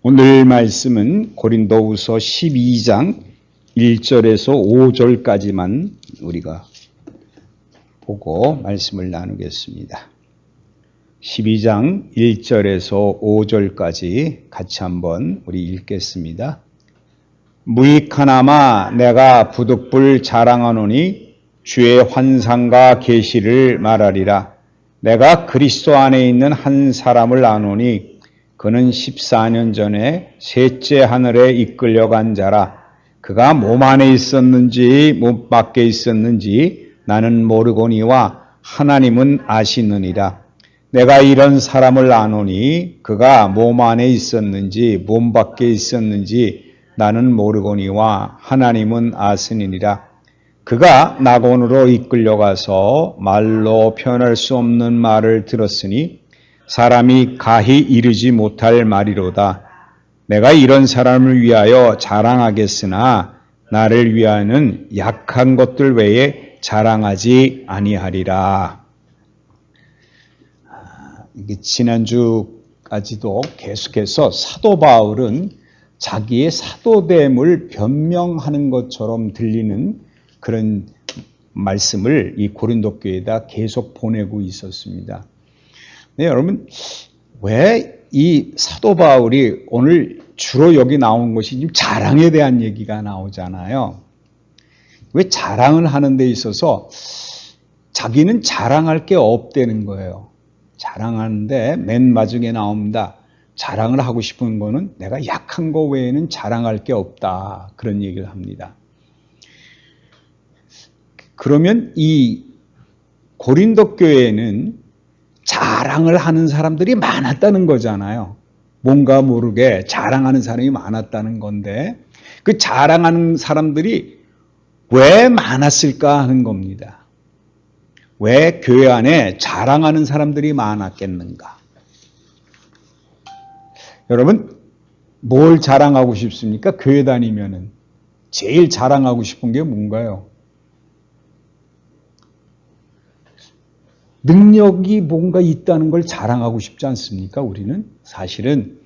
오늘 말씀은 고린도후서 12장 1절에서 5절까지만 우리가 보고 말씀을 나누겠습니다. 12장 1절에서 5절까지 같이 한번 우리 읽겠습니다. 무익하나마 내가 부득불 자랑하노니 주의 환상과 계시를 말하리라. 내가 그리스도 안에 있는 한 사람을 아노니 그는 14년 전에 셋째 하늘에 이끌려간 자라. 그가 몸 안에 있었는지 몸 밖에 있었는지 나는 모르거니와 하나님은 아시느니라. 내가 이런 사람을 아노니 그가 몸 안에 있었는지 몸 밖에 있었는지 나는 모르거니와 하나님은 아시느니라. 그가 낙원으로 이끌려가서 말로 표현할 수 없는 말을 들었으니 사람이 가히 이르지 못할 말이로다. 내가 이런 사람을 위하여 자랑하겠으나 나를 위하여는 약한 것들 외에 자랑하지 아니하리라. 지난주까지도 계속해서 사도 바울은 자기의 사도됨을 변명하는 것처럼 들리는 그런 말씀을 이 고린도 교회에다 계속 보내고 있었습니다. 네, 여러분, 왜 이 사도 바울이 오늘 주로 여기 나온 것이 지금 자랑에 대한 얘기가 나오잖아요. 왜 자랑을 하는 데 있어서 자기는 자랑할 게 없다는 거예요. 자랑하는데 맨 마지막에 나옵니다. 자랑을 하고 싶은 거는 내가 약한 거 외에는 자랑할 게 없다. 그런 얘기를 합니다. 그러면 이 고린도 교회에는 자랑을 하는 사람들이 많았다는 거잖아요. 뭔가 모르게 자랑하는 사람이 많았다는 건데 그 자랑하는 사람들이 왜 많았을까 하는 겁니다. 왜 교회 안에 자랑하는 사람들이 많았겠는가? 여러분, 뭘 자랑하고 싶습니까? 교회 다니면은 제일 자랑하고 싶은 게 뭔가요? 능력이 뭔가 있다는 걸 자랑하고 싶지 않습니까? 우리는 사실은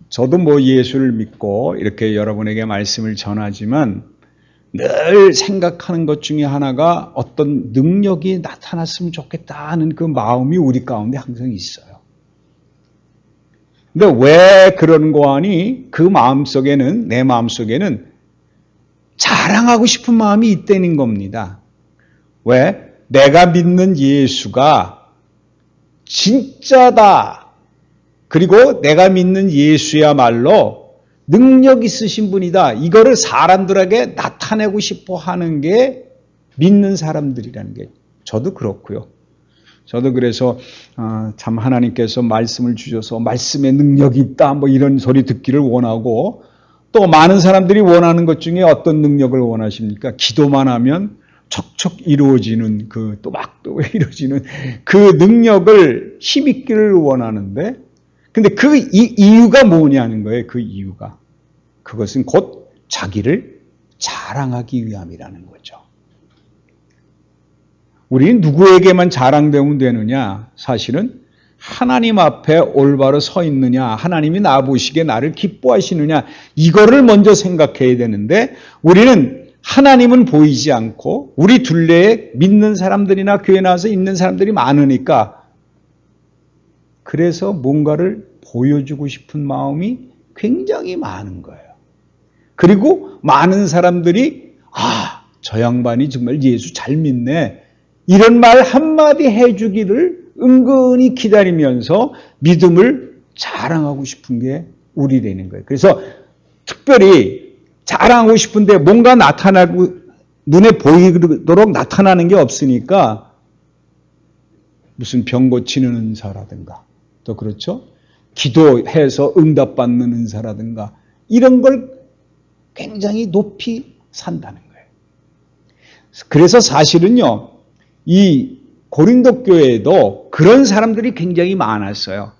저도 예수를 믿고 이렇게 여러분에게 말씀을 전하지만 늘 생각하는 것 중에 하나가 어떤 능력이 나타났으면 좋겠다 하는 그 마음이 우리 가운데 항상 있어요. 근데 왜 그런 거 하니 그 마음속에는 내 마음속에는 자랑하고 싶은 마음이 있다는 겁니다. 왜? 내가 믿는 예수가 진짜다. 그리고 내가 믿는 예수야말로 능력 있으신 분이다. 이거를 사람들에게 나타내고 싶어 하는 게 믿는 사람들이라는 게 저도 그렇고요. 저도 그래서 참 하나님께서 말씀을 주셔서 말씀에 능력이 있다. 이런 소리 듣기를 원하고 또 많은 사람들이 원하는 것 중에 어떤 능력을 원하십니까? 기도만 하면 척척 이루어지는 또 이루어지는 그 능력을 힘있기를 원하는데 근데 그 이유가 뭐냐는 거예요. 그 이유가. 그것은 곧 자기를 자랑하기 위함이라는 거죠. 우리는 누구에게만 자랑되면 되느냐? 사실은 하나님 앞에 올바로 서 있느냐? 하나님이 나 보시기에 나를 기뻐하시느냐? 이거를 먼저 생각해야 되는데 우리는 하나님은 보이지 않고 우리 둘레에 믿는 사람들이나 교회 나와서 있는 사람들이 많으니까 그래서 뭔가를 보여주고 싶은 마음이 굉장히 많은 거예요. 그리고 많은 사람들이 저 양반이 정말 예수 잘 믿네. 이런 말 한마디 해주기를 은근히 기다리면서 믿음을 자랑하고 싶은 게 우리 되는 거예요. 그래서 특별히 자랑하고 싶은데 뭔가 나타나고 눈에 보이도록 나타나는 게 없으니까 무슨 병 고치는 은사라든가 또 그렇죠? 기도해서 응답받는 은사라든가 이런 걸 굉장히 높이 산다는 거예요. 그래서 사실은요, 이 고린도 교회에도 그런 사람들이 굉장히 많았어요.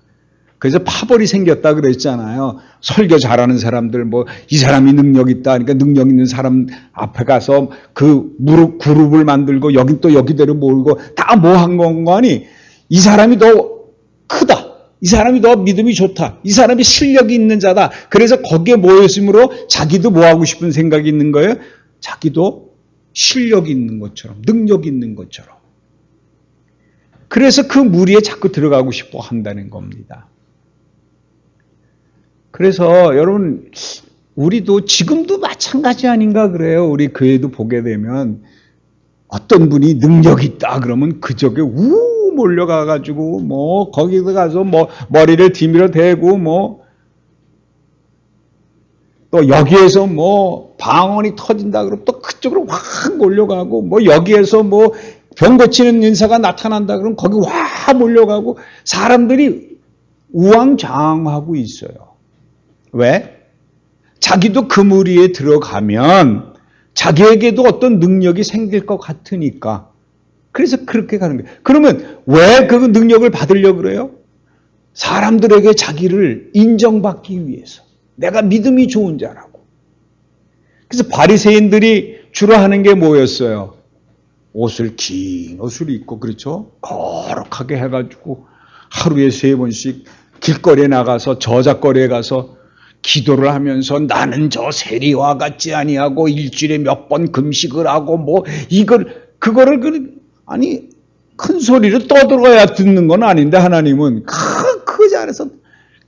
그래서 파벌이 생겼다 그랬잖아요. 설교 잘하는 사람들, 이 사람이 능력 있다. 그러니까 능력 있는 사람 앞에 가서 그 그룹을 만들고 여긴 또 여기대로 모이고 다 뭐 한 건가니 이 사람이 더 크다. 이 사람이 더 믿음이 좋다. 이 사람이 실력이 있는 자다. 그래서 거기에 모였으므로 자기도 뭐 하고 싶은 생각이 있는 거예요? 자기도 실력이 있는 것처럼, 능력이 있는 것처럼. 그래서 그 무리에 자꾸 들어가고 싶어 한다는 겁니다. 그래서 여러분, 우리도 지금도 마찬가지 아닌가 그래요. 우리 교회도 보게 되면 어떤 분이 능력이 있다 그러면 그쪽에 몰려가가지고 뭐 거기서 가서 뭐 머리를 뒤밀어 대고 뭐 또 여기에서 뭐 방언이 터진다 그러면 또 그쪽으로 확 몰려가고 뭐 여기에서 뭐 병 고치는 인사가 나타난다 그러면 거기 확 몰려가고 사람들이 우왕좌왕하고 있어요. 왜? 자기도 그 무리에 들어가면 자기에게도 어떤 능력이 생길 것 같으니까. 그래서 그렇게 가는 거예요. 그러면 왜 그 능력을 받으려고 그래요? 사람들에게 자기를 인정받기 위해서. 내가 믿음이 좋은 자라고. 그래서 바리새인들이 주로 하는 게 뭐였어요? 옷을 긴 옷을 입고 그렇죠? 거룩하게 해가지고 하루에 3번씩 길거리에 나가서 저작거리에 가서 기도를 하면서 나는 저 세리와 같지 아니하고 일주일에 몇 번 금식을 하고 뭐 그거를 아니 큰 소리로 떠들어야 듣는 건 아닌데 하나님은 그 자리에서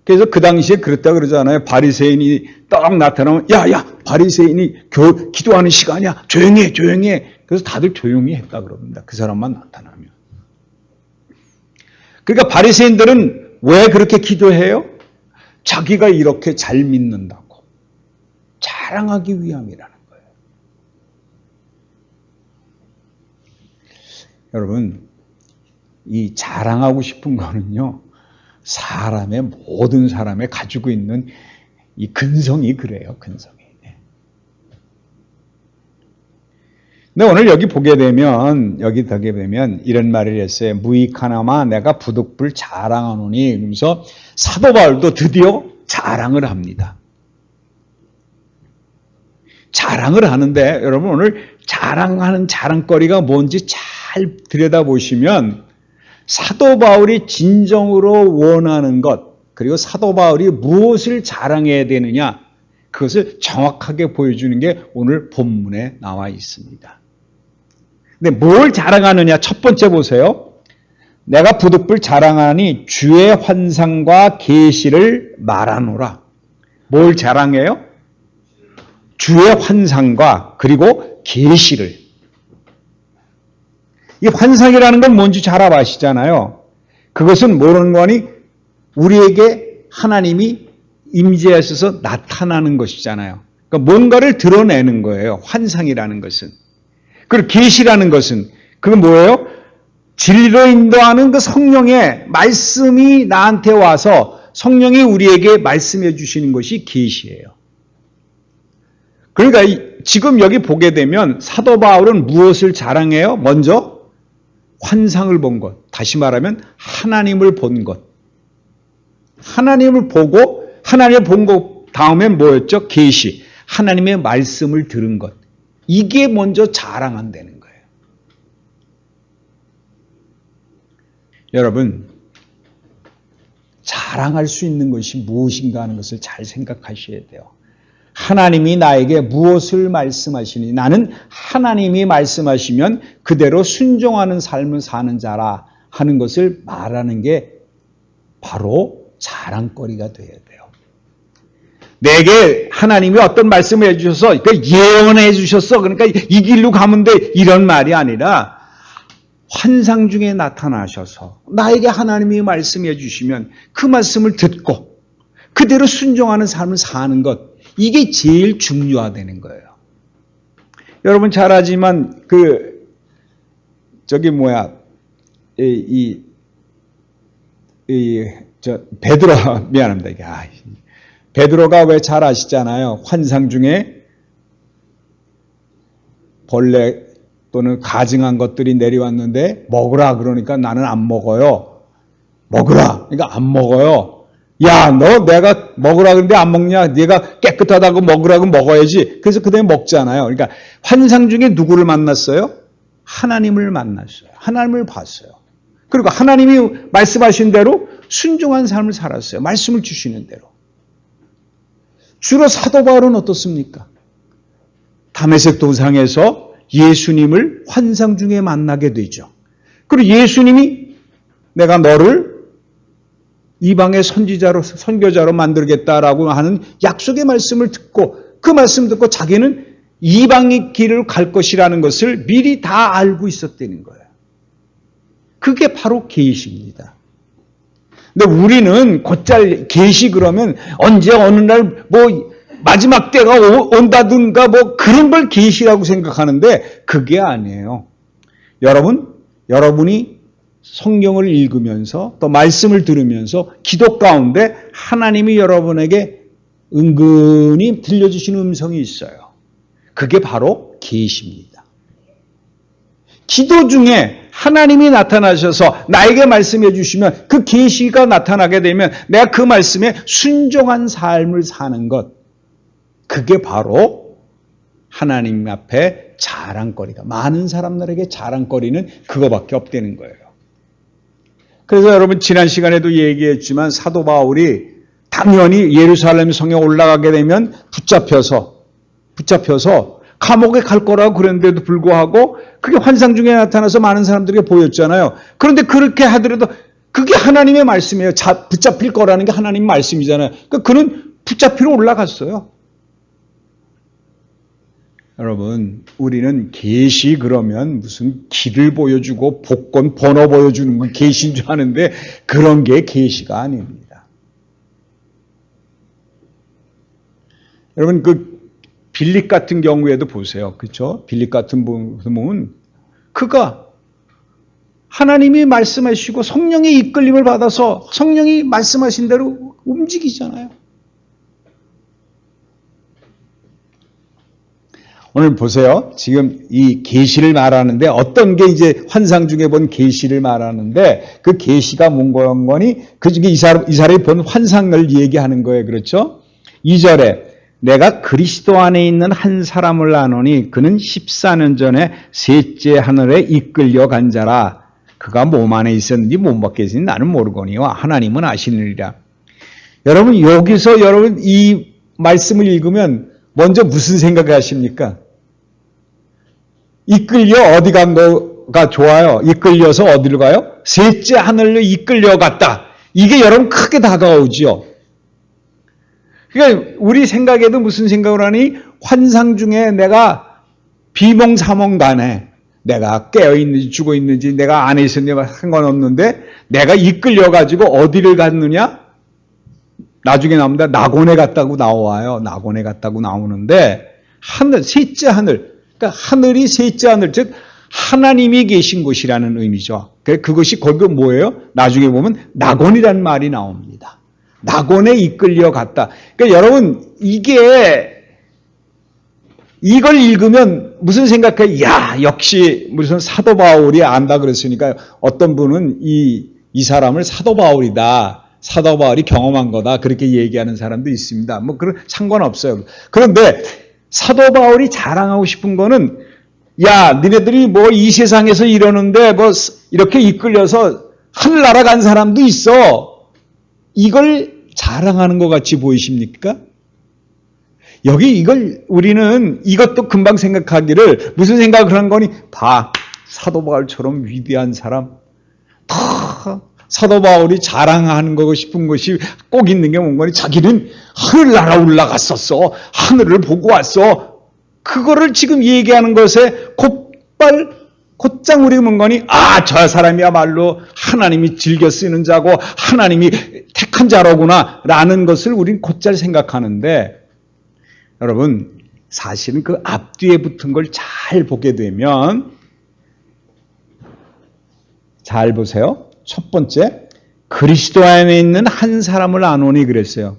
그래서 그 당시에 그랬다 그러잖아요. 바리새인이 딱 나타나면 야야 바리새인이 기도하는 시간이야. 조용히 해. 그래서 다들 조용히 했다 그럽니다. 그 사람만 나타나면. 그러니까 바리새인들은 왜 그렇게 기도해요? 자기가 이렇게 잘 믿는다고 자랑하기 위함이라는 거예요. 여러분, 이 자랑하고 싶은 거는요, 모든 사람의 가지고 있는 이 근성이 그래요, 근성이. 근데 오늘 여기 보게 되면 이런 말을 했어요. 무익하나마 내가 부득불 자랑하노니. 그러면서 사도 바울도 드디어 자랑을 합니다. 자랑을 하는데 여러분 오늘 자랑하는 자랑거리가 뭔지 잘 들여다보시면 사도 바울이 진정으로 원하는 것, 그리고 사도 바울이 무엇을 자랑해야 되느냐, 그것을 정확하게 보여주는 게 오늘 본문에 나와 있습니다. 근데 뭘 자랑하느냐? 첫 번째 보세요. 내가 부득불 자랑하니 주의 환상과 계시를 말하노라. 뭘 자랑해요? 주의 환상과 그리고 계시를. 이 환상이라는 건 뭔지 잘 아시잖아요. 그것은 모르는 거니 우리에게 하나님이 임재하셔서 나타나는 것이잖아요. 그러니까 뭔가를 드러내는 거예요. 환상이라는 것은. 그리고 계시라는 것은 그건 뭐예요? 진리로 인도하는 그 성령의 말씀이 나한테 와서 성령이 우리에게 말씀해 주시는 것이 계시예요. 그러니까 지금 여기 보게 되면 사도 바울은 무엇을 자랑해요? 먼저 환상을 본 것. 다시 말하면 하나님을 본 것. 하나님을 보고 하나님을 본 것 다음엔 뭐였죠? 계시. 하나님의 말씀을 들은 것. 이게 먼저 자랑한다는 거예요. 여러분, 자랑할 수 있는 것이 무엇인가 하는 것을 잘 생각하셔야 돼요. 하나님이 나에게 무엇을 말씀하시니 나는 하나님이 말씀하시면 그대로 순종하는 삶을 사는 자라 하는 것을 말하는 게 바로 자랑거리가 되어야 돼요. 내게 하나님이 어떤 말씀을 해주셔서 예언해 주셨어. 그러니까 이 길로 가면 돼. 이런 말이 아니라 환상 중에 나타나셔서 나에게 하나님이 말씀해 주시면 그 말씀을 듣고 그대로 순종하는 삶을 사는 것. 이게 제일 중요하다는 거예요. 여러분 잘 알지만 베드로 미안합니다. 이게 베드로가 왜 잘 아시잖아요. 환상 중에 벌레 또는 가증한 것들이 내려왔는데 먹으라 그러니까 나는 안 먹어요. 먹으라. 그러니까 안 먹어요. 야, 너 내가 먹으라 그러는데 안 먹냐? 네가 깨끗하다고 먹으라고 먹어야지. 그래서 그다음에 먹잖아요. 그러니까 환상 중에 누구를 만났어요? 하나님을 만났어요. 하나님을 봤어요. 그리고 하나님이 말씀하신 대로 순종한 삶을 살았어요. 말씀을 주시는 대로. 주로 사도 바울은 어떻습니까? 다메섹 도상에서 예수님을 환상 중에 만나게 되죠. 그리고 예수님이 내가 너를 이방의 선교자로 만들겠다라고 하는 약속의 말씀을 듣고 그 말씀 듣고 자기는 이방의 길을 갈 것이라는 것을 미리 다 알고 있었다는 거예요. 그게 바로 계시입니다. 근데 우리는 곧잘 계시 그러면 언제 어느 날 뭐 마지막 때가 온다든가 뭐 그런 걸 계시라고 생각하는데 그게 아니에요. 여러분이 성경을 읽으면서 또 말씀을 들으면서 기도 가운데 하나님이 여러분에게 은근히 들려주시는 음성이 있어요. 그게 바로 계시입니다. 기도 중에 하나님이 나타나셔서 나에게 말씀해 주시면 그 계시가 나타나게 되면 내가 그 말씀에 순종한 삶을 사는 것, 그게 바로 하나님 앞에 자랑거리다. 많은 사람들에게 자랑거리는 그거밖에 없다는 거예요. 그래서 여러분 지난 시간에도 얘기했지만 사도 바울이 당연히 예루살렘 성에 올라가게 되면 붙잡혀서 감옥에 갈 거라고 그랬는데도 불구하고 그게 환상 중에 나타나서 많은 사람들에게 보였잖아요. 그런데 그렇게 하더라도 그게 하나님의 말씀이에요. 붙잡힐 거라는 게 하나님 말씀이잖아요. 그러니까 그는 붙잡히러 올라갔어요. 여러분, 우리는 계시 그러면 무슨 길을 보여주고 복권 번호 보여주는 건 계시인 줄 아는데 그런 게 계시가 아닙니다. 여러분, 그 빌립 같은 경우에도 보세요. 그렇죠? 빌립 같은 분은 그가 하나님이 말씀하시고 성령의 이끌림을 받아서 성령이 말씀하신 대로 움직이잖아요. 오늘 보세요. 지금 이 계시를 말하는데 어떤 게 이제 환상 중에 본 계시를 말하는데 그 계시가 뭔 거니? 그 중에 이 사람이 본 환상을 얘기하는 거예요. 그렇죠? 2절에 내가 그리스도 안에 있는 한 사람을 아노니 그는 14년 전에 셋째 하늘에 이끌려 간 자라. 그가 몸 안에 있었는지 몸 밖에 있었는지 나는 모르거니와 하나님은 아시느니라. 여러분 여기서 여러분 이 말씀을 읽으면 먼저 무슨 생각을 하십니까? 이끌려 어디 간 거가 좋아요? 이끌려서 어디로 가요? 셋째 하늘로 이끌려 갔다. 이게 여러분 크게 다가오죠. 그러니까 우리 생각에도 무슨 생각을 하니? 환상 중에 내가 비몽사몽 간에 내가 깨어있는지 죽어있는지 내가 안에 있었는지 상관없는데 내가 이끌려가지고 어디를 갔느냐? 나중에 나옵니다. 낙원에 갔다고 나와요. 낙원에 갔다고 나오는데 하늘, 셋째 하늘. 그러니까 하늘이 셋째 하늘, 즉 하나님이 계신 곳이라는 의미죠. 그것이 거기 뭐예요? 나중에 보면 낙원이라는 말이 나옵니다. 낙원에 이끌려 갔다. 그러니까 여러분 이걸 읽으면 무슨 생각해요? 야, 역시 무슨 사도 바울이 안다 그랬으니까 어떤 분은 이 사람을 사도 바울이다. 사도 바울이 경험한 거다. 그렇게 얘기하는 사람도 있습니다. 뭐 그런 상관없어요. 그런데 사도 바울이 자랑하고 싶은 거는 야, 니네들이 뭐 이 세상에서 이러는데 뭐 이렇게 이끌려서 하늘나라 간 사람도 있어. 이걸 자랑하는 것 같이 보이십니까? 우리는 이것도 금방 생각하기를 무슨 생각을 한 거니? 다 사도 바울처럼 위대한 사람, 다 사도 바울이 자랑하는 거고 싶은 것이 꼭 있는 게 뭔 거니? 자기는 하늘나라 올라갔었어. 하늘을 보고 왔어. 그거를 지금 얘기하는 것에 곧장 우리가 뭔 거니? 아, 저 사람이야말로 하나님이 즐겨 쓰는 자고 하나님이 택한 자로구나 라는 것을 우리는 곧잘 생각하는데 여러분 사실은 그 앞뒤에 붙은 걸 잘 보게 되면 잘 보세요. 첫 번째, 그리스도 안에 있는 한 사람을 아노니 그랬어요.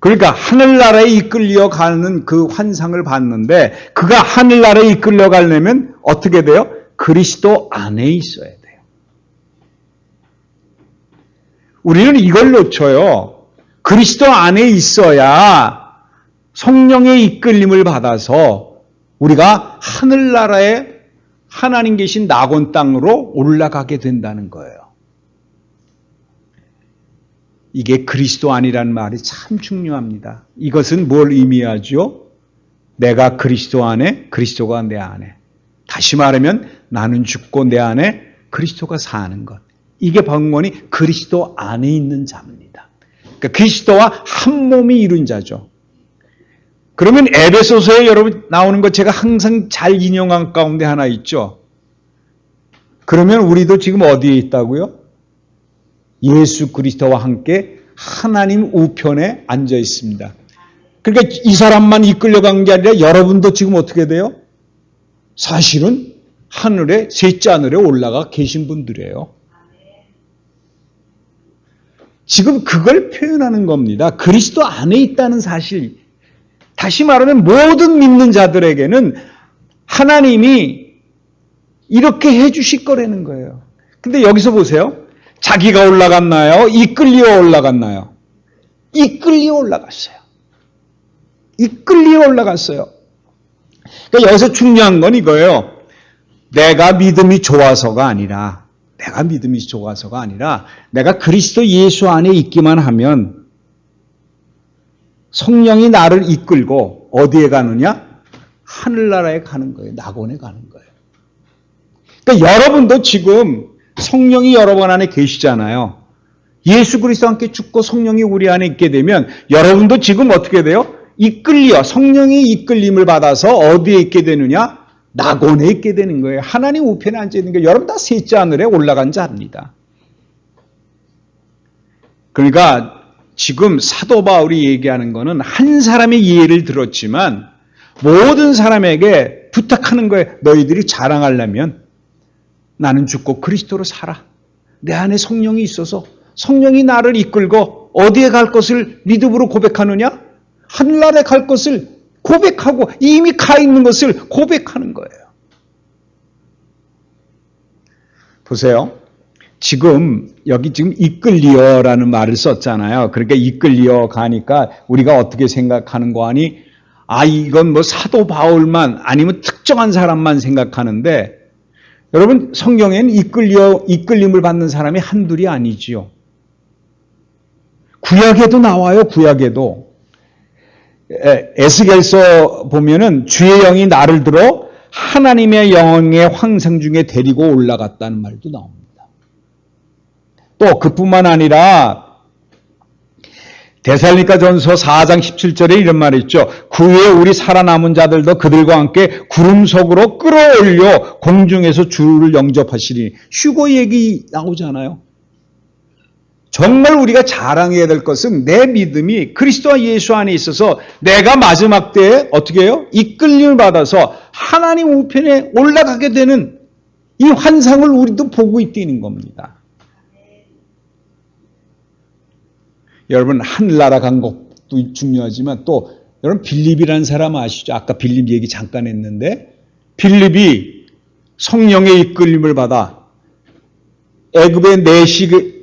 그러니까 하늘나라에 이끌려 가는 그 환상을 봤는데 그가 하늘나라에 이끌려 가려면 어떻게 돼요? 그리스도 안에 있어야 돼요. 우리는 이걸 놓쳐요. 그리스도 안에 있어야 성령의 이끌림을 받아서 우리가 하늘나라에 하나님 계신 낙원 땅으로 올라가게 된다는 거예요. 이게 그리스도 안이라는 말이 참 중요합니다. 이것은 뭘 의미하죠? 내가 그리스도 안에, 그리스도가 내 안에. 다시 말하면 나는 죽고 내 안에 그리스도가 사는 것. 이게 방언이 그리스도 안에 있는 자입니다. 그러니까 그리스도와 한 몸이 이룬 자죠. 그러면 에베소서에 여러분 나오는 것 제가 항상 잘 인용한 가운데 하나 있죠. 그러면 우리도 지금 어디에 있다고요? 예수 그리스도와 함께 하나님 우편에 앉아 있습니다. 그러니까 이 사람만 이끌려간 게 아니라 여러분도 지금 어떻게 돼요? 사실은 하늘에 셋째 하늘에 올라가 계신 분들이에요. 지금 그걸 표현하는 겁니다. 그리스도 안에 있다는 사실. 다시 말하면 모든 믿는 자들에게는 하나님이 이렇게 해 주실 거라는 거예요. 근데 여기서 보세요. 자기가 올라갔나요? 이끌려 올라갔나요? 이끌려 올라갔어요. 이끌려 올라갔어요. 그러니까 여기서 중요한 건 이거예요. 내가 믿음이 좋아서가 아니라 내가 그리스도 예수 안에 있기만 하면 성령이 나를 이끌고 어디에 가느냐? 하늘나라에 가는 거예요. 낙원에 가는 거예요. 그러니까 여러분도 지금 성령이 여러분 안에 계시잖아요. 예수 그리스도와 함께 죽고 성령이 우리 안에 있게 되면 여러분도 지금 어떻게 돼요? 성령의 이끌림을 받아서 어디에 있게 되느냐? 낙원에 있게 되는 거예요. 하나님 우편에 앉아 있는 거예요. 여러분 다 셋째 하늘에 올라간 자입니다. 그러니까 지금 사도 바울이 얘기하는 거는 한 사람의 예를 들었지만 모든 사람에게 부탁하는 거예요. 너희들이 자랑하려면 나는 죽고 그리스도로 살아. 내 안에 성령이 있어서 성령이 나를 이끌고 어디에 갈 것을 믿음으로 고백하느냐? 하늘나라에 갈 것을 고백하고 이미 가 있는 것을 고백하는 거예요. 보세요. 여기 지금 이끌리어라는 말을 썼잖아요. 그러니까 이끌리어 가니까 우리가 어떻게 생각하는 거 아니? 이건 뭐 사도 바울만 아니면 특정한 사람만 생각하는데 여러분 성경에는 이끌림을 받는 사람이 한둘이 아니지요. 구약에도 나와요. 구약에도. 에스겔서 보면은 주의 영이 나를 들어 하나님의 영의 황상 중에 데리고 올라갔다는 말도 나옵니다. 또 그뿐만 아니라 데살로니가전서 4장 17절에 이런 말이 있죠. 그 후에 우리 살아남은 자들도 그들과 함께 구름 속으로 끌어올려 공중에서 주를 영접하시리. 휴거 얘기 나오잖아요. 정말 우리가 자랑해야 될 것은 내 믿음이 그리스도와 예수 안에 있어서 내가 마지막 때에 어떻게 해요? 이끌림을 받아서 하나님 우편에 올라가게 되는 이 환상을 우리도 보고 있다는 겁니다. 여러분 하늘나라 간 것도 중요하지만 또 여러분 빌립이라는 사람 아시죠? 아까 빌립 얘기 잠깐 했는데 빌립이 성령의 이끌림을 받아 애굽에 내시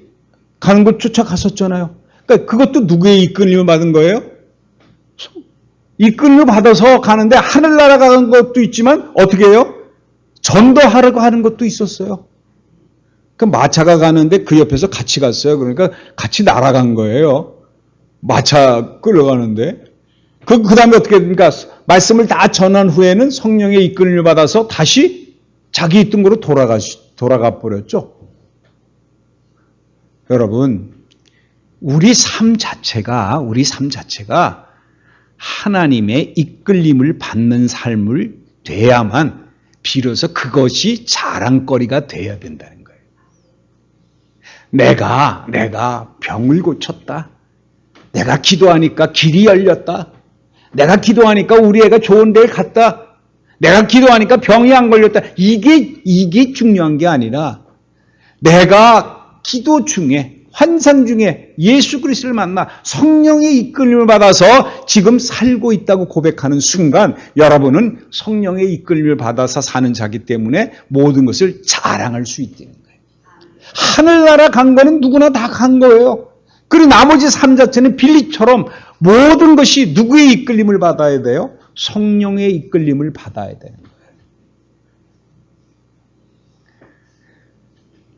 가는 걸 쫓아갔었잖아요. 그러니까 그것도 누구의 이끌림을 받은 거예요? 이끌림을 받아서 가는데 하늘나라 가는 것도 있지만 어떻게 해요? 전도하려고 하는 것도 있었어요. 그 마차가 가는데 그 옆에서 같이 갔어요. 그러니까 같이 날아간 거예요. 마차 끌어가는데. 그 다음에 어떻게 됩니까? 말씀을 다 전한 후에는 성령의 이끌림을 받아서 다시 자기 있던 곳으로 돌아가 버렸죠. 여러분, 우리 삶 자체가 하나님의 이끌림을 받는 삶을 돼야만 비로소 그것이 자랑거리가 돼야 된다는 거예요. 내가 병을 고쳤다. 내가 기도하니까 길이 열렸다. 내가 기도하니까 우리 애가 좋은 데를 갔다. 내가 기도하니까 병이 안 걸렸다. 이게 중요한 게 아니라 내가 기도 중에 환상 중에 예수 그리스도를 만나 성령의 이끌림을 받아서 지금 살고 있다고 고백하는 순간 여러분은 성령의 이끌림을 받아서 사는 자기 때문에 모든 것을 자랑할 수 있다는 거예요. 하늘나라 간 거는 누구나 다 간 거예요. 그리고 나머지 삶 자체는 빌립처럼 모든 것이 누구의 이끌림을 받아야 돼요? 성령의 이끌림을 받아야 되는 거예요.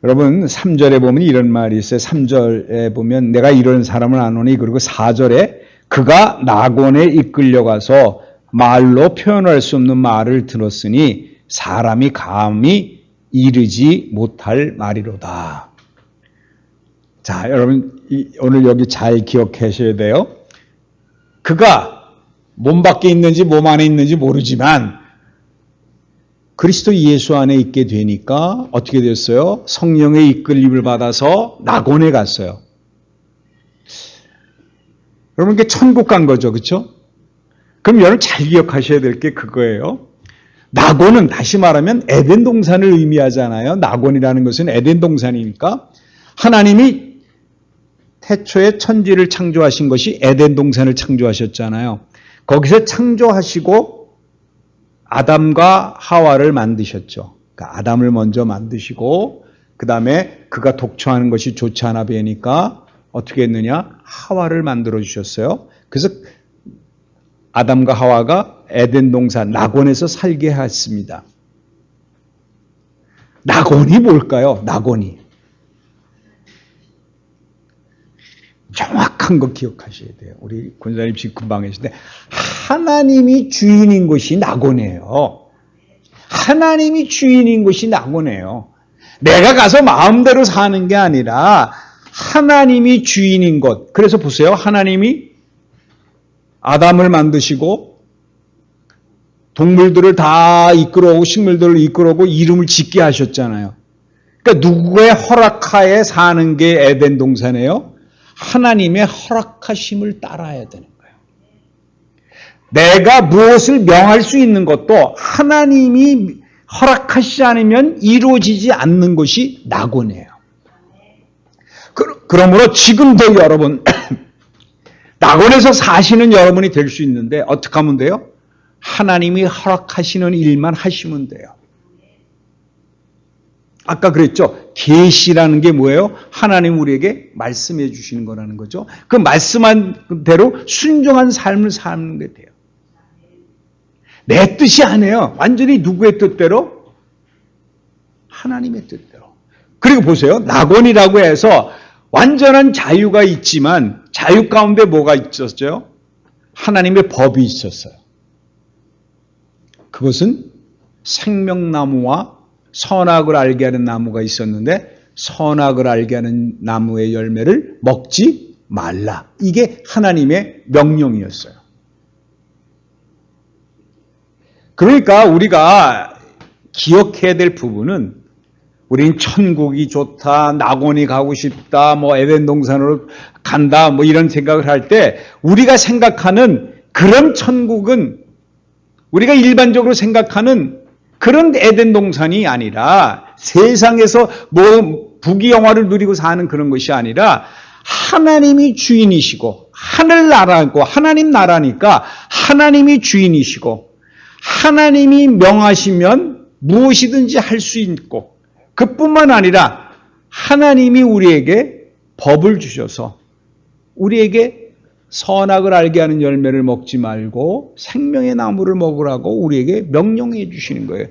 여러분 3절에 보면 이런 말이 있어요. 3절에 보면 내가 이런 사람을 아노니, 그리고 4절에 그가 낙원에 이끌려가서 말로 표현할 수 없는 말을 들었으니 사람이 감히 이르지 못할 말이로다. 자, 여러분 오늘 여기 잘 기억하셔야 돼요. 그가 몸 밖에 있는지 몸 안에 있는지 모르지만 그리스도 예수 안에 있게 되니까 어떻게 됐어요? 성령의 이끌림을 받아서 낙원에 갔어요. 여러분 이게 천국 간 거죠, 그렇죠? 그럼 여러분 잘 기억하셔야 될 게 그거예요. 낙원은 다시 말하면 에덴 동산을 의미하잖아요. 낙원이라는 것은 에덴 동산이니까 하나님이 태초에 천지를 창조하신 것이 에덴 동산을 창조하셨잖아요. 거기서 창조하시고 아담과 하와를 만드셨죠. 그러니까 아담을 먼저 만드시고 그 다음에 그가 독초하는 것이 좋지 않아 보이니까 어떻게 했느냐? 하와를 만들어 주셨어요. 그래서 아담과 하와가 에덴 동산 낙원에서 살게 했습니다. 낙원이 뭘까요? 낙원이. 정확한 거 기억하셔야 돼요. 우리 권사님 지금 금방 계신데 하나님이 주인인 곳이 낙원이에요. 하나님이 주인인 곳이 낙원이에요. 내가 가서 마음대로 사는 게 아니라 하나님이 주인인 것. 그래서 보세요. 하나님이 아담을 만드시고 동물들을 다 이끌어오고 식물들을 이끌어오고 이름을 짓게 하셨잖아요. 그러니까 누구의 허락하에 사는 게 에덴 동산이에요? 하나님의 허락하심을 따라야 되는 거예요. 내가 무엇을 명할 수 있는 것도 하나님이 허락하시지 않으면 이루어지지 않는 것이 낙원이에요. 그러므로 지금도 여러분 낙원에서 사시는 여러분이 될 수 있는데 어떻게 하면 돼요? 하나님이 허락하시는 일만 하시면 돼요. 아까 그랬죠. 계시라는 게 뭐예요? 하나님 우리에게 말씀해 주시는 거라는 거죠. 그 말씀한 대로 순종한 삶을 사는 게 돼요. 내 뜻이 아니에요. 완전히 누구의 뜻대로? 하나님의 뜻대로. 그리고 보세요. 낙원이라고 해서 완전한 자유가 있지만 자유 가운데 뭐가 있었죠? 하나님의 법이 있었어요. 그것은 생명나무와 선악을 알게 하는 나무가 있었는데 선악을 알게 하는 나무의 열매를 먹지 말라. 이게 하나님의 명령이었어요. 그러니까 우리가 기억해야 될 부분은 우린 천국이 좋다, 낙원이 가고 싶다, 뭐 에덴 동산으로 간다, 뭐 이런 생각을 할 때 우리가 생각하는 그런 천국은 우리가 일반적으로 생각하는 그런 에덴 동산이 아니라 세상에서 뭐 부귀영화를 누리고 사는 그런 것이 아니라 하나님이 주인이시고 하늘나라고 하나님 나라니까 하나님이 주인이시고 하나님이 명하시면 무엇이든지 할 수 있고 그뿐만 아니라 하나님이 우리에게 법을 주셔서 우리에게 선악을 알게 하는 열매를 먹지 말고 생명의 나무를 먹으라고 우리에게 명령해 주시는 거예요.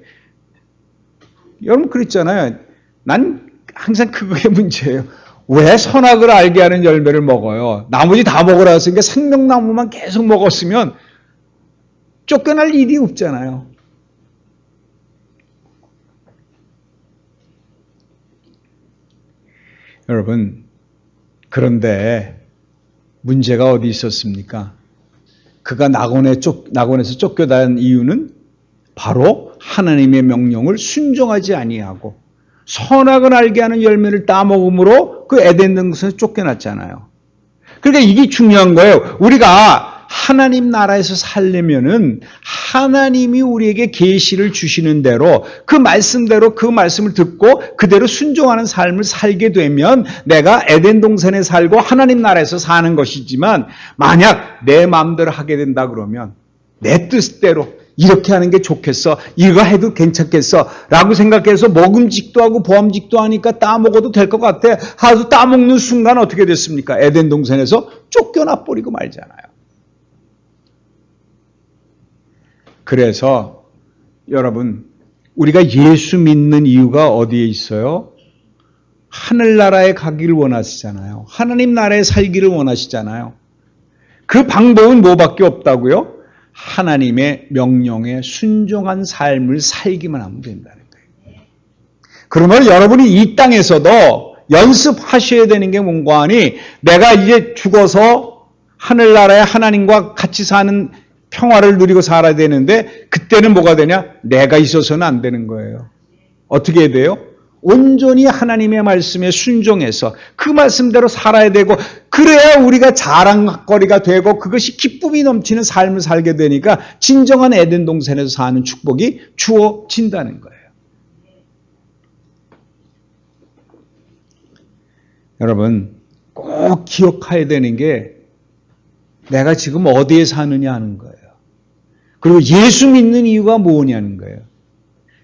여러분 그랬잖아요. 난 항상 그게 문제예요. 왜 선악을 알게 하는 열매를 먹어요? 나머지 다 먹으라 했으니까 생명나무만 계속 먹었으면 쫓겨날 일이 없잖아요. 여러분, 그런데 문제가 어디 있었습니까? 그가 낙원에서 쫓겨난 이유는 바로 하나님의 명령을 순종하지 아니하고 선악을 알게 하는 열매를 따먹음으로 그 에덴 동산에서 쫓겨났잖아요. 그러니까 이게 중요한 거예요. 우리가 하나님 나라에서 살려면은 하나님이 우리에게 계시를 주시는 대로 그 말씀대로 그 말씀을 듣고 그대로 순종하는 삶을 살게 되면 내가 에덴 동산에 살고 하나님 나라에서 사는 것이지만 만약 내 마음대로 하게 된다 그러면 내 뜻대로 이렇게 하는 게 좋겠어, 이거 해도 괜찮겠어 라고 생각해서 먹음직도 하고 보암직도 하니까 따먹어도 될 것 같아 하도 따먹는 순간 어떻게 됐습니까? 에덴 동산에서 쫓겨나 버리고 말잖아요. 그래서 여러분 우리가 예수 믿는 이유가 어디에 있어요? 하늘나라에 가기를 원하시잖아요. 하나님 나라에 살기를 원하시잖아요. 그 방법은 뭐밖에 없다고요? 하나님의 명령에 순종한 삶을 살기만 하면 된다는 거예요. 그러면 여러분이 이 땅에서도 연습하셔야 되는 게 뭔가 하니, 내가 이제 죽어서 하늘나라에 하나님과 같이 사는 평화를 누리고 살아야 되는데, 그때는 뭐가 되냐? 내가 있어서는 안 되는 거예요. 어떻게 해야 돼요? 온전히 하나님의 말씀에 순종해서 그 말씀대로 살아야 되고, 그래야 우리가 자랑거리가 되고 그것이 기쁨이 넘치는 삶을 살게 되니까 진정한 에덴 동산에서 사는 축복이 주어진다는 거예요. 여러분, 꼭 기억해야 되는 게 내가 지금 어디에 사느냐 하는 거예요. 그리고 예수 믿는 이유가 뭐냐는 거예요.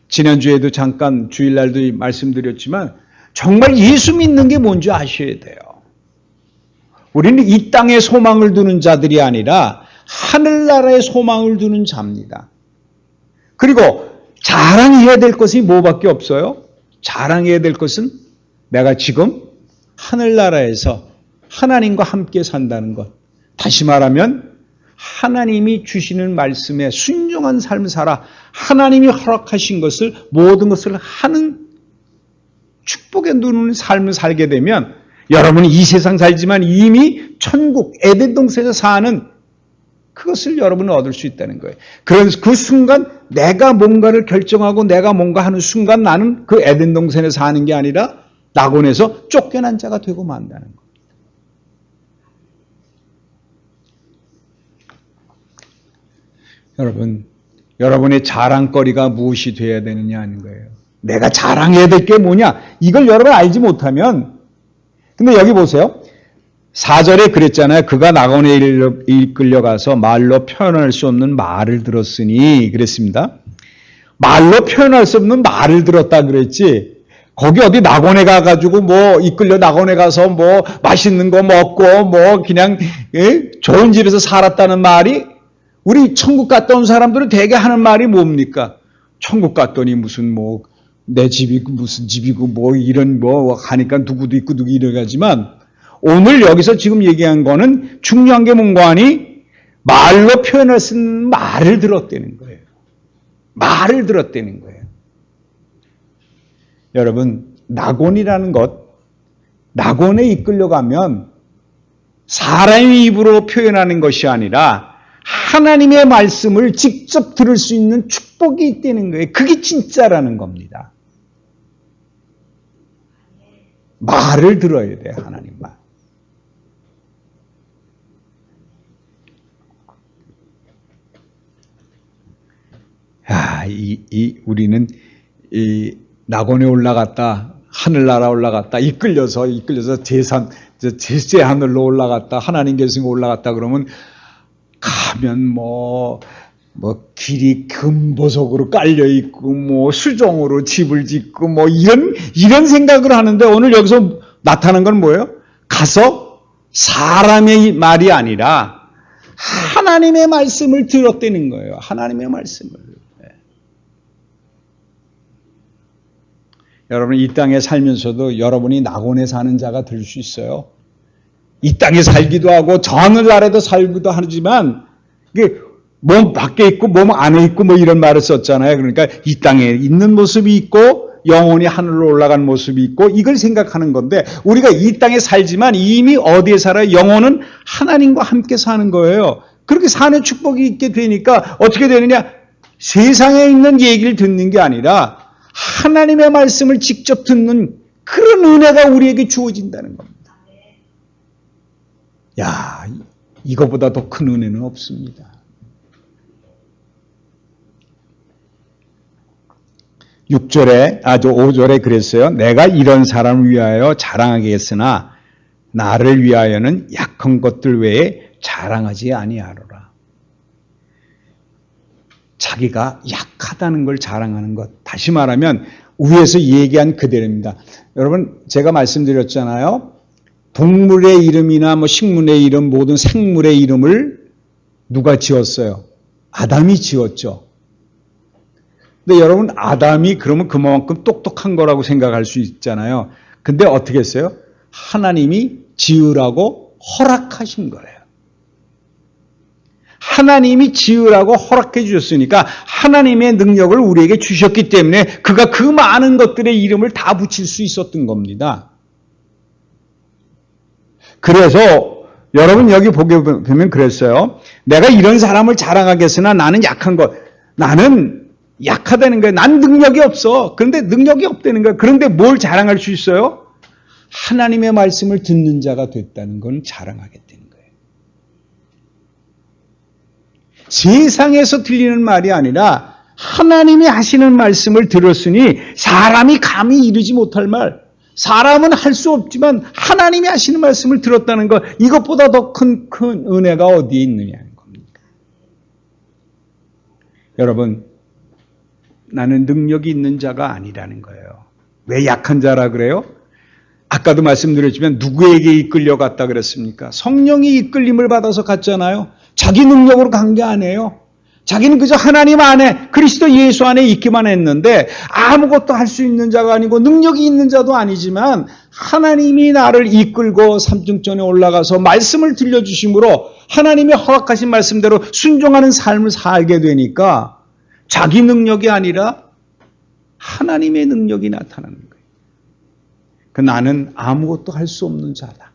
지난주에도 잠깐 주일날도 말씀드렸지만 정말 예수 믿는 게 뭔지 아셔야 돼요. 우리는 이 땅에 소망을 두는 자들이 아니라 하늘나라에 소망을 두는 자입니다. 그리고 자랑해야 될 것이 뭐밖에 없어요? 자랑해야 될 것은 내가 지금 하늘나라에서 하나님과 함께 산다는 것. 다시 말하면 하나님이 주시는 말씀에 순종한 삶을 살아 하나님이 허락하신 것을, 모든 것을 하는 축복에 누리는 삶을 살게 되면 여러분이 이 세상 살지만 이미 천국 에덴 동산에서 사는 그것을 여러분은 얻을 수 있다는 거예요. 그 순간 내가 뭔가를 결정하고 내가 뭔가 하는 순간 나는 그 에덴 동산에 사는 게 아니라 낙원에서 쫓겨난 자가 되고 만다는 거예요. 여러분, 여러분의 자랑거리가 무엇이 되어야 되느냐 하는 거예요. 내가 자랑해야 될 게 뭐냐? 이걸 여러분 알지 못하면, 근데 여기 보세요. 4절에 그랬잖아요. 그가 낙원에 이끌려가서 말로 표현할 수 없는 말을 들었으니 그랬습니다. 말로 표현할 수 없는 말을 들었다 그랬지. 거기 어디 낙원에 가가지고 뭐 이끌려 낙원에 가서 뭐 맛있는 거 먹고 뭐 그냥 좋은 집에서 살았다는 말이, 우리 천국 갔다 온 사람들은 대개 하는 말이 뭡니까? 천국 갔더니 무슨 뭐 내 집이고 무슨 집이고 뭐 이런 뭐 하니까 누구도 있고 누구 이러가지만, 오늘 여기서 지금 얘기한 거는 중요한 게 뭔가 하니 말로 표현할 수 있는 말을 들었다는 거예요. 말을 들었다는 거예요. 여러분, 낙원이라는 것, 낙원에 이끌려가면 사람의 입으로 표현하는 것이 아니라 하나님의 말씀을 직접 들을 수 있는 축복이 있다는 거예요. 그게 진짜라는 겁니다. 말을 들어야 돼요, 하나님 말. 우리는 이 낙원에 올라갔다, 하늘나라 올라갔다, 이끌려서 제세 하늘로 올라갔다, 하나님 계신 올라갔다 그러면 가면 뭐 길이 금보석으로 깔려 있고 뭐 수종으로 집을 짓고 뭐 이런 생각을 하는데, 오늘 여기서 나타난 건 뭐예요? 가서 사람의 말이 아니라 하나님의 말씀을 들었다는 거예요. 하나님의 말씀을. 여러분, 이 땅에 살면서도 여러분이 낙원에 사는 자가 될 수 있어요. 이 땅에 살기도 하고 저 하늘나라에도 살기도 하지만, 이게 몸 밖에 있고 몸 안에 있고 뭐 이런 말을 썼잖아요. 그러니까 이 땅에 있는 모습이 있고 영혼이 하늘로 올라간 모습이 있고, 이걸 생각하는 건데, 우리가 이 땅에 살지만 이미 어디에 살아요? 영혼은 하나님과 함께 사는 거예요. 그렇게 사는 축복이 있게 되니까 어떻게 되느냐? 세상에 있는 얘기를 듣는 게 아니라 하나님의 말씀을 직접 듣는 그런 은혜가 우리에게 주어진다는 겁니다. 야, 이거보다 더 큰 은혜는 없습니다. 5절에 그랬어요. 내가 이런 사람을 위하여 자랑하겠으나 나를 위하여는 약한 것들 외에 자랑하지 아니하노라. 자기가 약하다는 걸 자랑하는 것. 다시 말하면 위에서 얘기한 그대로입니다. 여러분, 제가 말씀드렸잖아요. 동물의 이름이나 뭐 식물의 이름, 모든 생물의 이름을 누가 지었어요? 아담이 지었죠. 근데 여러분, 아담이 그러면 그만큼 똑똑한 거라고 생각할 수 있잖아요. 근데 어떻게 했어요? 하나님이 지으라고 허락하신 거예요. 하나님이 지으라고 허락해 주셨으니까 하나님의 능력을 우리에게 주셨기 때문에 그가 그 많은 것들의 이름을 다 붙일 수 있었던 겁니다. 그래서 여러분 여기 보게 보면 그랬어요. 내가 이런 사람을 자랑하겠으나 나는 약한 것. 나는 약하다는 거예요. 난 능력이 없어. 그런데 능력이 없다는 거예요. 그런데 뭘 자랑할 수 있어요? 하나님의 말씀을 듣는 자가 됐다는 건 자랑하게 되는 거예요. 세상에서 들리는 말이 아니라 하나님이 하시는 말씀을 들었으니 사람이 감히 이루지 못할 말, 사람은 할 수 없지만 하나님이 하시는 말씀을 들었다는 것, 이것보다 더 큰 은혜가 어디에 있느냐는 겁니다. 여러분, 나는 능력이 있는 자가 아니라는 거예요. 왜 약한 자라 그래요? 아까도 말씀드렸지만 누구에게 이끌려갔다 그랬습니까? 성령이 이끌림을 받아서 갔잖아요. 자기 능력으로 간 게 아니에요. 자기는 그저 하나님 안에, 그리스도 예수 안에 있기만 했는데 아무것도 할 수 있는 자가 아니고 능력이 있는 자도 아니지만 하나님이 나를 이끌고 삼층전에 올라가서 말씀을 들려주심으로 하나님이 허락하신 말씀대로 순종하는 삶을 살게 되니까 자기 능력이 아니라 하나님의 능력이 나타나는 거예요. 나는 아무것도 할 수 없는 자다.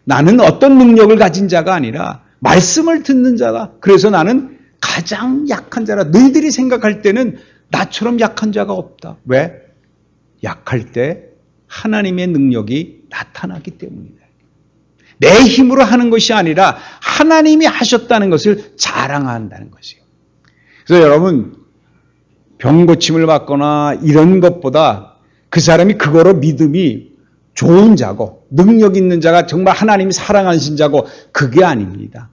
나는 어떤 능력을 가진 자가 아니라 말씀을 듣는 자다. 그래서 나는 가장 약한 자라. 너희들이 생각할 때는 나처럼 약한 자가 없다. 왜? 약할 때 하나님의 능력이 나타나기 때문이다. 내 힘으로 하는 것이 아니라 하나님이 하셨다는 것을 자랑한다는 것이에요. 그래서 여러분, 병 고침을 받거나 이런 것보다 그 사람이 그거로 믿음이 좋은 자고 능력 있는 자가 정말 하나님이 사랑하신 자고 그게 아닙니다.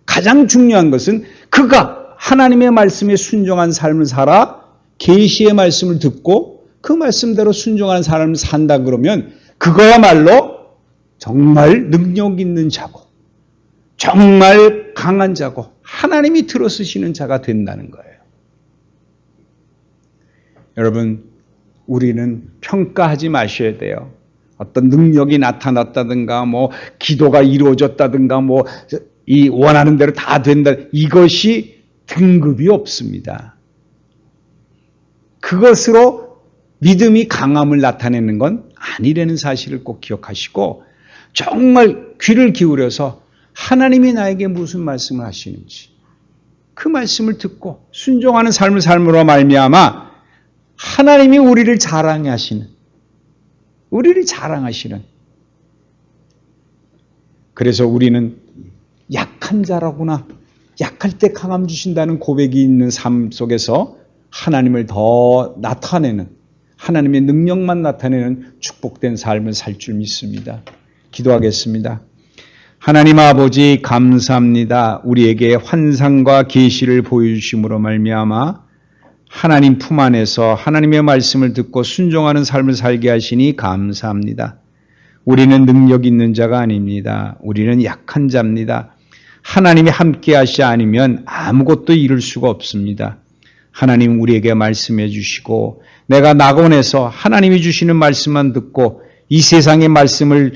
가장 중요한 것은 그가 하나님의 말씀에 순종한 삶을 살아 계시의 말씀을 듣고 그 말씀대로 순종하는 삶을 산다 그러면 그거야말로 정말 능력 있는 자고 정말 강한 자고 하나님이 들어쓰시는 자가 된다는 거예요. 여러분, 우리는 평가하지 마셔야 돼요. 어떤 능력이 나타났다든가 뭐 기도가 이루어졌다든가 뭐 이 원하는 대로 다 된다. 이것이 등급이 없습니다. 그것으로 믿음이 강함을 나타내는 건 아니라는 사실을 꼭 기억하시고 정말 귀를 기울여서 하나님이 나에게 무슨 말씀을 하시는지 그 말씀을 듣고 순종하는 삶을 삶으로 말미암아 하나님이 우리를 자랑하시는 그래서 우리는 약한 자라구나, 약할 때 강함 주신다는 고백이 있는 삶 속에서 하나님을 더 나타내는, 하나님의 능력만 나타내는 축복된 삶을 살 줄 믿습니다. 기도하겠습니다. 하나님 아버지 감사합니다. 우리에게 환상과 계시를 보여주심으로 말미암아 하나님 품 안에서 하나님의 말씀을 듣고 순종하는 삶을 살게 하시니 감사합니다. 우리는 능력 있는 자가 아닙니다. 우리는 약한 자입니다. 하나님이 함께 하시 아니면 아무것도 이룰 수가 없습니다. 하나님 우리에게 말씀해 주시고 내가 낙원에서 하나님이 주시는 말씀만 듣고 이 세상의 말씀을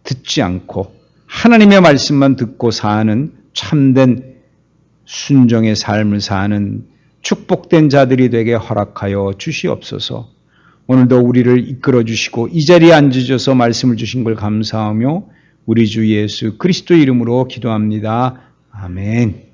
듣지 않고 하나님의 말씀만 듣고 사는 참된 순종의 삶을 사는 축복된 자들이 되게 허락하여 주시옵소서. 오늘도 우리를 이끌어 주시고 이 자리에 앉으셔서 말씀을 주신 걸 감사하며 우리 주 예수 그리스도 이름으로 기도합니다. 아멘.